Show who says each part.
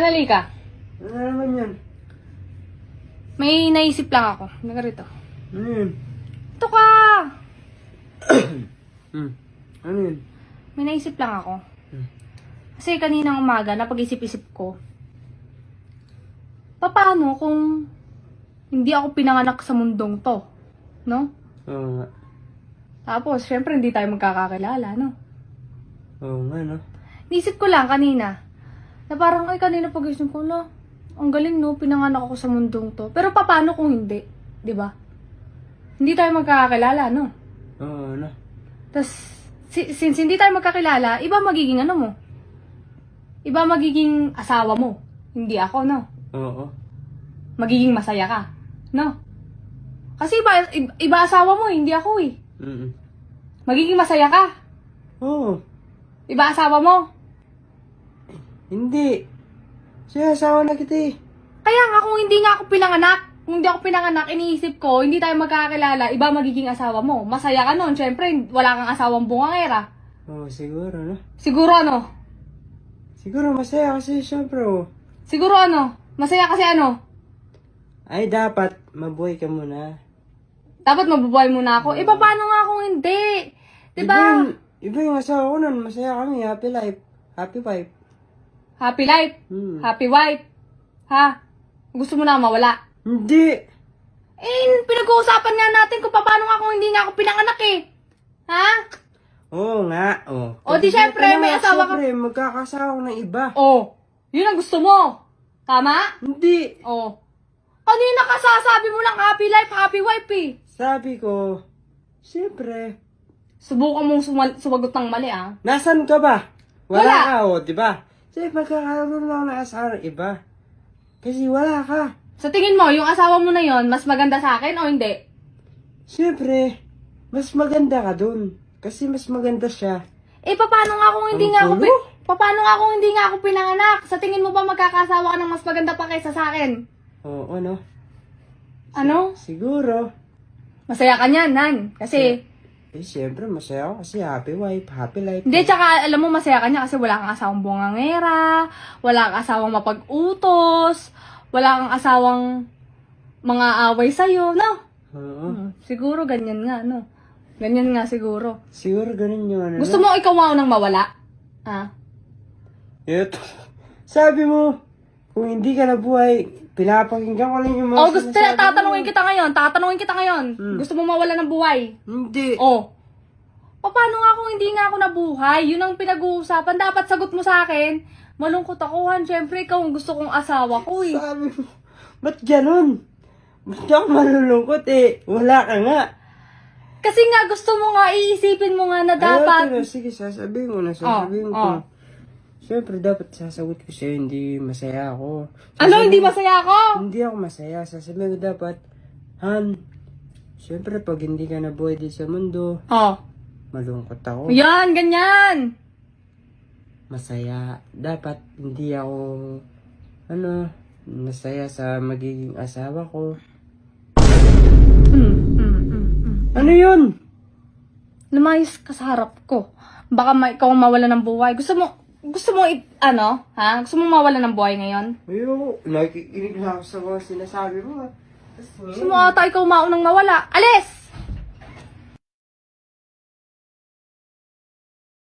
Speaker 1: halika.
Speaker 2: Ano naman yan?
Speaker 1: May naisip lang ako. Halika rito.
Speaker 2: Ano yun?
Speaker 1: Ito ka!
Speaker 2: Ano yun?
Speaker 1: May naisip lang ako. Kasi kaninang umaga, napag-isip-isip ko. Paano kung hindi ako pinanganak sa mundong to? No?
Speaker 2: Oo nga.
Speaker 1: Tapos, syempre, hindi tayo magkakakilala, no?
Speaker 2: Oo nga, no?
Speaker 1: Naisip ko lang kanina, na parang, ay, kanina pag-isip ko, la, ang galing, no? Pinanganak ako sa mundong to. Pero paano kung hindi? Di ba? Hindi tayo magkakakilala, no?
Speaker 2: Oo, no?
Speaker 1: Tapos, since hindi tayo magkakilala, iba magiging ano mo? Iba magiging asawa mo. Hindi ako, no?
Speaker 2: Oo.
Speaker 1: Magiging masaya ka. No? Kasi iba asawa mo, hindi ako eh. Magiging masaya ka.
Speaker 2: Oo.
Speaker 1: Iba asawa mo.
Speaker 2: Hindi. Siya, asawa na kita eh.
Speaker 1: Kaya nga kung hindi nga ako pinanganak, kung hindi ako pinanganak, iniisip ko, hindi tayo magkakilala, iba magiging asawa mo. Masaya ka nun. Siyempre, wala kang asawang bungangera.
Speaker 2: Oo, siguro, no?
Speaker 1: Siguro ano?
Speaker 2: Siguro masaya kasi syempre, oh.
Speaker 1: Siguro ano? Masaya kasi ano?
Speaker 2: Ay, dapat mabuhay ka muna.
Speaker 1: Dapat mabubuhay muna ako. Eh, paano nga kung hindi? Diba?
Speaker 2: Iba yung asawa ko nun. Masaya kami. Happy life. Happy wife.
Speaker 1: Happy life. Happy wife. Ha? Gusto mo na mawala?
Speaker 2: Hindi.
Speaker 1: Eh, pinag-uusapan nga natin kung paano nga kung hindi nga ako pinanganak eh. Ha?
Speaker 2: Oo nga. Oh.
Speaker 1: O di syempre, may asawa ka.
Speaker 2: Syempre, magkakasawa ko ng iba.
Speaker 1: Oh, yun ang gusto mo. Tama?
Speaker 2: Hindi.
Speaker 1: Oh. Kanina ka sasabi mo lang happy life, happy wife eh.
Speaker 2: Sabi ko, syempre,
Speaker 1: Subukan mong sumagot ng mali ah.
Speaker 2: nasan ka ba?
Speaker 1: Wala.
Speaker 2: Ka, oh, di ba? Sige, magkakaroon lang ng asawa ng iba. Kasi wala ka.
Speaker 1: Sa tingin mo, yung asawa mo na yon mas maganda sa akin o hindi?
Speaker 2: Syempre, mas maganda ka dun. Kasi mas maganda siya.
Speaker 1: Eh, paano nga kung hindi
Speaker 2: Ang
Speaker 1: nga ako
Speaker 2: gulo?
Speaker 1: paano nga kung hindi nga ako pinanganak? Sa tingin mo ba magkakasawa ka ng mas maganda pa kaysa sa akin?
Speaker 2: Oo, ano?
Speaker 1: Ano?
Speaker 2: Siguro.
Speaker 1: Masaya ka niyan, Han. Kasi,
Speaker 2: Eh, syempre, masaya ako kasi happy wife, happy life.
Speaker 1: hindi, tsaka alam mo masaya ka niya kasi wala kang asawang bungangera, wala kang asawang mapag-utos, wala kang asawang mga away sa'yo, no?
Speaker 2: Oo.
Speaker 1: Siguro ganyan nga, no? Ganyan nga siguro.
Speaker 2: Siguro ganun yung ano.
Speaker 1: Gusto mo ikaw ang nang mawala? Ah?
Speaker 2: Ito. Sabi mo, kung hindi ka nabuhay, pinapakinggan ko lang yung mga
Speaker 1: Oh, gusto
Speaker 2: sinasabi mo.
Speaker 1: tatanungin kita ngayon. Gusto mo mawala ng buhay?
Speaker 2: Hindi.
Speaker 1: Oh. Paano nga kung hindi nga ako nabuhay? Yun ang pinag-uusapan. Dapat sagot mo sa akin. Malungkot ako, Han. Siyempre, ikaw ang gusto kong asawa ko, eh.
Speaker 2: Sabi mo, ba't ganun? Ba't ako malulungkot eh? Wala ka nga.
Speaker 1: Kasi nga, gusto mo nga, iisipin mo nga na dapat.
Speaker 2: Ayaw, sige, sasabihin ko na. Sasabihin ko. Siyempre, dapat sasagot ko sa'yo, hindi masaya ako.
Speaker 1: Ano, hindi masaya ako?
Speaker 2: Hindi ako masaya. Sasabihin ko dapat, Han, siyempre, pag hindi ka nabuhay din sa mundo,
Speaker 1: Oh.
Speaker 2: malungkot ako.
Speaker 1: Yan, ganyan.
Speaker 2: Masaya. Dapat, hindi ako, masaya sa magiging asawa ko. Ano yun?
Speaker 1: Lumayas ka sa harap ko. Baka ikaw ang mawala ng buhay. Gusto mo Gusto mo mawala ng buhay ngayon?
Speaker 2: Ayoko. Nakikinig na ako sa mga sinasabi mo.
Speaker 1: Gusto mo ata ikaw maunang mawala? Alis!